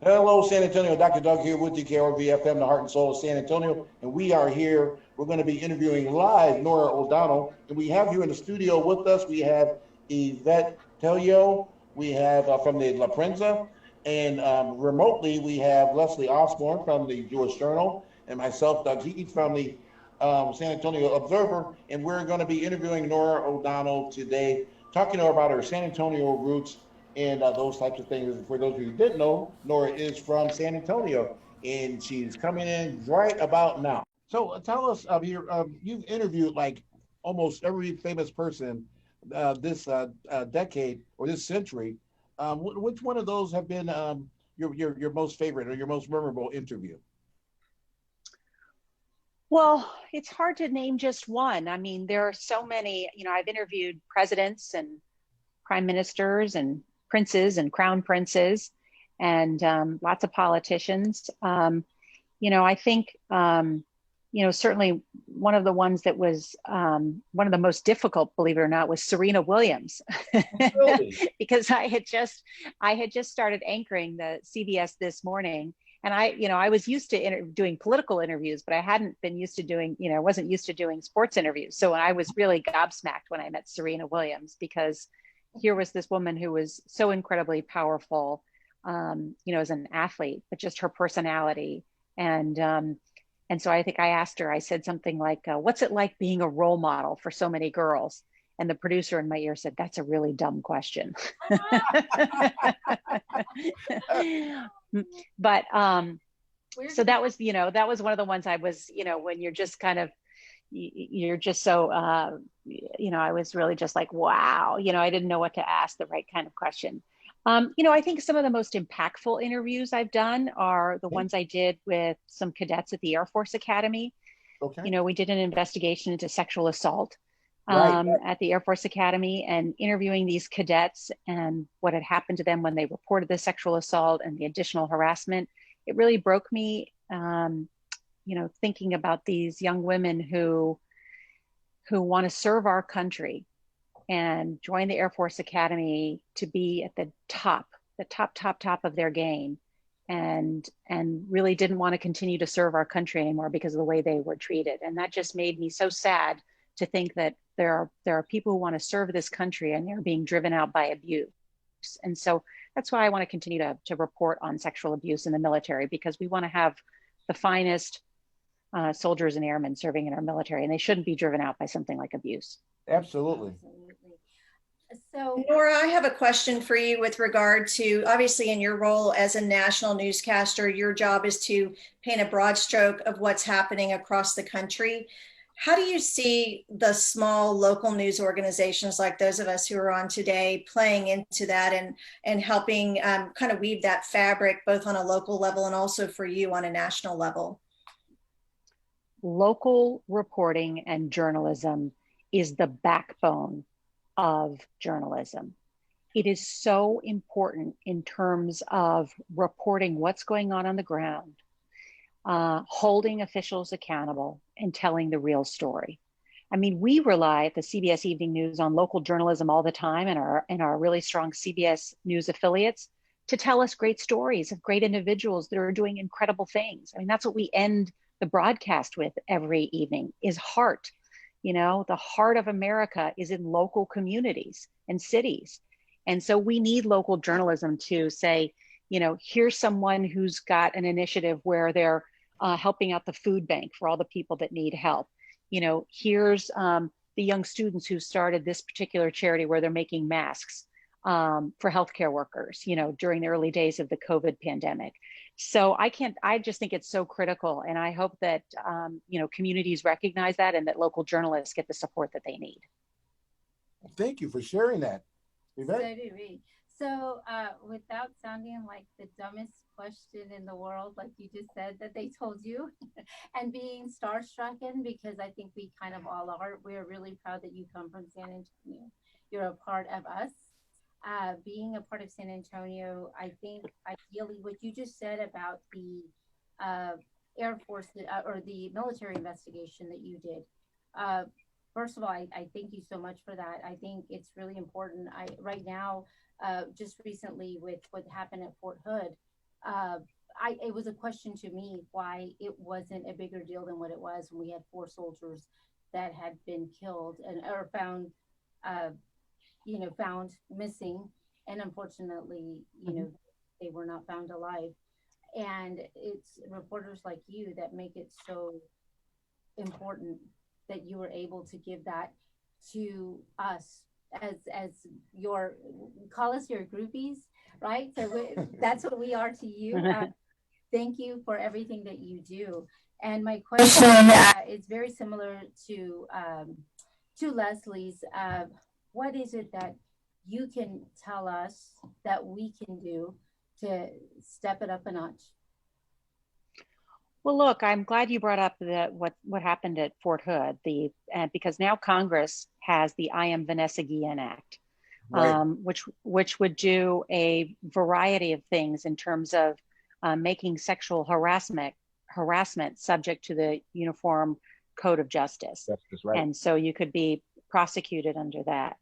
Hello, San Antonio. Dr. Doug here with you, KROVFM, the heart and soul of San Antonio. And we are here. We're going to be interviewing live Norah O'Donnell. And we have here in the studio with us, we have Yvette Tello. We have from the La Prensa. And remotely, we have Leslie Ausburn from the Jewish Journal and myself, Doug Heath, from the San Antonio Observer. And we're going to be interviewing Norah O'Donnell today, talking to her about her San Antonio roots and those types of things. For those of you who didn't know, Nora is from San Antonio, and she's coming in right about now. So tell us, you've interviewed like almost every famous person this decade or this century. Which one of those have been your most favorite or your most memorable interview? Well, it's hard to name just one. I mean, there are so many, I've interviewed presidents and prime ministers and princes and crown princes and lots of politicians. I think, certainly one of the ones that was one of the most difficult, believe it or not, was Serena Williams, Really? because I had just started anchoring the CBS This Morning. And I was used to doing political interviews, but I hadn't been used to doing, wasn't used to doing sports interviews. So I was really gobsmacked when I met Serena Williams, because here was this woman who was so incredibly powerful, as an athlete, but just her personality. And so I think I asked her, I said something like, what's it like being a role model for so many girls? And the producer in my ear said, that's a really dumb question. But so that was, that was one of the ones I was, when you're just kind of, you're just so, I was really just like, wow, I didn't know what to ask, the right kind of question. I think some of the most impactful interviews I've done are the ones I did with some cadets at the Air Force Academy. Okay. We did an investigation into sexual assault Right. at the Air Force Academy, and interviewing these cadets and what had happened to them when they reported the sexual assault and the additional harassment. It really broke me, thinking about these young women who want to serve our country and join the Air Force Academy to be at the top of their game, and really didn't want to continue to serve our country anymore because of the way they were treated. And that just made me so sad to think that there are people who want to serve this country and they're being driven out by abuse. And so that's why I want to continue to report on sexual abuse in the military, because we want to have the finest soldiers and airmen serving in our military, and they shouldn't be driven out by something like abuse. Absolutely. So, Nora, I have a question for you with regard to, obviously, in your role as a national newscaster, your job is to paint a broad stroke of what's happening across the country. How do you see the small local news organizations like those of us who are on today playing into that and helping kind of weave that fabric, both on a local level and also for you on a national level? Local reporting and journalism is the backbone of journalism. It is so important in terms of reporting what's going on the ground, holding officials accountable, and telling the real story. I mean, we rely at the CBS Evening News on local journalism all the time, and our really strong CBS News affiliates, to tell us great stories of great individuals that are doing incredible things. I mean, that's what we end the broadcast with every evening, is heart. The heart of America is in local communities and cities. And so we need local journalism to say, here's someone who's got an initiative where they're helping out the food bank for all the people that need help. Here's the young students who started this particular charity where they're making masks for healthcare workers, during the early days of the COVID pandemic. So I just think it's so critical. And I hope that, communities recognize that, and that local journalists get the support that they need. Thank you for sharing that, Yvette. So do we. So without sounding like the dumbest question in the world, like you just said that they told you, and being starstruck, because I think we kind of all are, we're really proud that you come from San Antonio. You're a part of us. Being a part of San Antonio, I think ideally what you just said about the Air Force or the military investigation that you did. First of all, I thank you so much for that. I think it's really important. Right now, just recently with what happened at Fort Hood, it was a question to me why it wasn't a bigger deal than what it was when we had 4 soldiers that had been killed and or found, found missing, and unfortunately, they were not found alive. And it's reporters like you that make it so important that you were able to give that to us as your, call us your groupies, right? So that's what we are to you. Thank you for everything that you do. And my question is very similar to Leslie's. What is it that you can tell us that we can do to step it up a notch? Well, look, I'm glad you brought up what happened at Fort Hood, because now Congress has the I Am Vanessa Guillen Act, Right. which would do a variety of things in terms of making sexual harassment subject to the Uniform Code of Justice. That's just right. And so you could be prosecuted under that.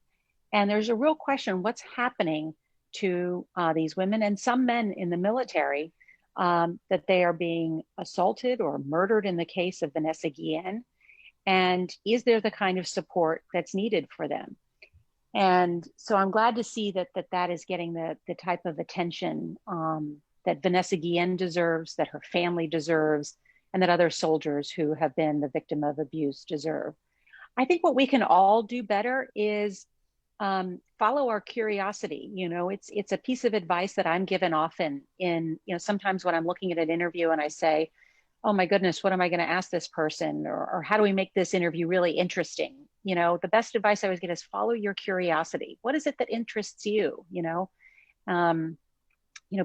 And there's a real question, what's happening to these women and some men in the military, that they are being assaulted or murdered in the case of Vanessa Guillen? And is there the kind of support that's needed for them? And so I'm glad to see that is getting the type of attention that Vanessa Guillen deserves, that her family deserves, and that other soldiers who have been the victim of abuse deserve. I think what we can all do better is follow our curiosity. It's a piece of advice that I'm given often sometimes when I'm looking at an interview and I say, oh my goodness, what am I going to ask this person? Or how do we make this interview really interesting? The best advice I always get is follow your curiosity. What is it that interests you?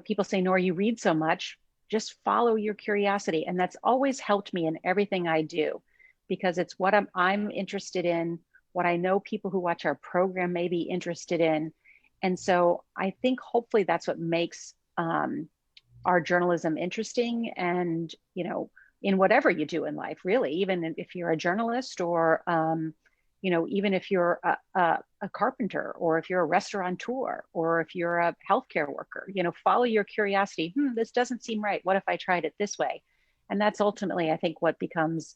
People say, Norah, you read so much, just follow your curiosity. And that's always helped me in everything I do, because it's what I'm interested in, what I know people who watch our program may be interested in. And so I think hopefully that's what makes our journalism interesting. And, in whatever you do in life, really, even if you're a journalist or, even if you're a carpenter, or if you're a restaurateur, or if you're a healthcare worker, follow your curiosity. This doesn't seem right. What if I tried it this way? And that's ultimately, I think, what becomes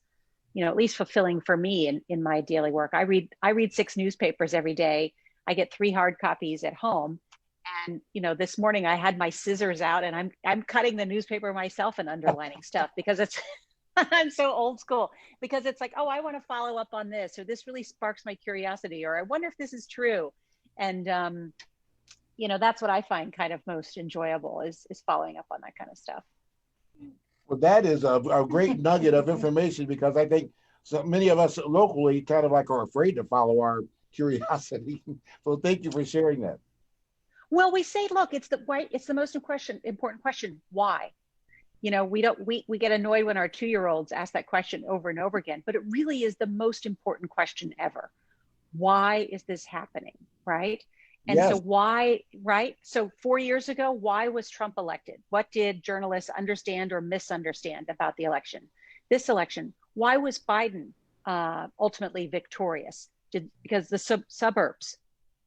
at least fulfilling for me in my daily work. I read 6 newspapers every day. I get 3 hard copies at home. And, this morning I had my scissors out and I'm cutting the newspaper myself and underlining stuff because it's, I'm so old school, because it's like, oh, I want to follow up on this, or this really sparks my curiosity, or I wonder if this is true. And, that's what I find kind of most enjoyable is following up on that kind of stuff. Well, that is a great nugget of information, because I think so many of us locally kind of like are afraid to follow our curiosity. So thank you for sharing that. Well, we say, look, it's the most important question. Why? We get annoyed when our 2-year-olds ask that question over and over again, but it really is the most important question ever. Why is this happening? Right? And Yes. So why, right? So 4 years ago, why was Trump elected? What did journalists understand or misunderstand about the election? This election, why was Biden ultimately victorious? Because the suburbs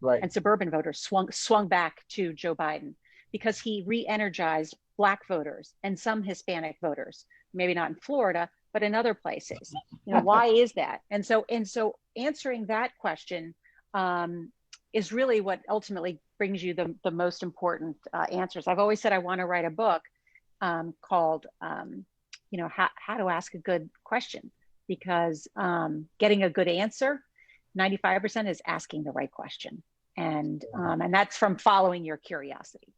Right. and suburban voters swung back to Joe Biden, because he re-energized Black voters and some Hispanic voters, maybe not in Florida, but in other places. Why is that? And so answering that question is really what ultimately brings you the most important answers. I've always said I want to write a book called, how to ask a good question, because getting a good answer, 95% is asking the right question. And that's from following your curiosity.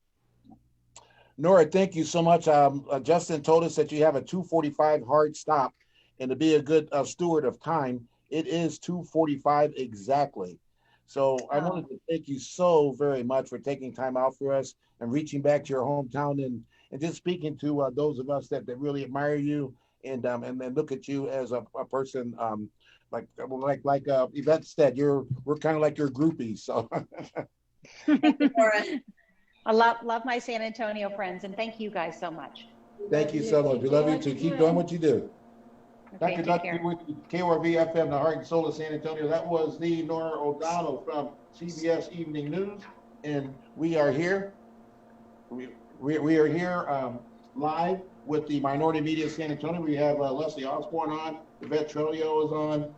Norah, thank you so much. Justin told us that you have a 2:45 hard stop, and to be a good steward of time, it is 2:45 exactly. So I wanted to thank you so very much for taking time out for us and reaching back to your hometown and just speaking to those of us that really admire you and then look at you as a person like Yvette said, we're kind of like your groupies. So Thank you, Norah. I love my San Antonio friends, and thank you guys so much. Thank you so much. We love you too. Keep doing what you do. Okay, Dr. Doug here with KROVFM, the Heart and Soul of San Antonio. That was the Norah O'Donnell from CBS Evening News, and we are here. We are here live with the Minority Media San Antonio. We have Leslie Ausburn on, Yvette Tello is on,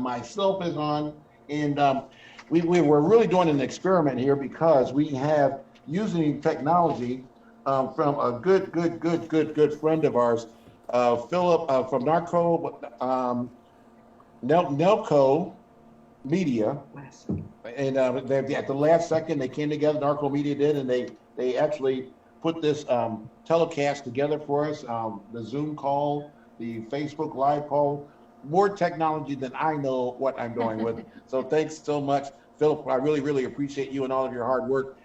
myself is on, and we're really doing an experiment here because we have using technology from a good friend of ours, Philip from Nelco Media, and at the last second they came together. Narco Media did, and they actually put this telecast together for us. The Zoom call, the Facebook Live call, more technology than I know what I'm doing with. So thanks so much, Philip. I really appreciate you and all of your hard work.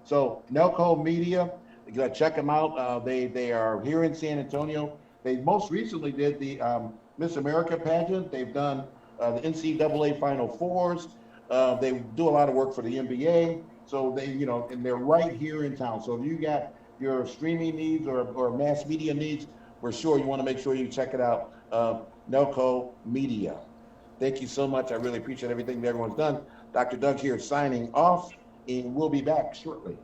So Nelco Media, you gotta check them out. They are here in San Antonio. They most recently did the Miss America pageant. They've done the NCAA Final Fours. They do a lot of work for the NBA. So they, and they're right here in town. So if you got your streaming needs or mass media needs, for sure you want to make sure you check it out. Nelco Media. Thank you so much. I really appreciate everything that everyone's done. Dr. Doug here signing off, and we'll be back shortly.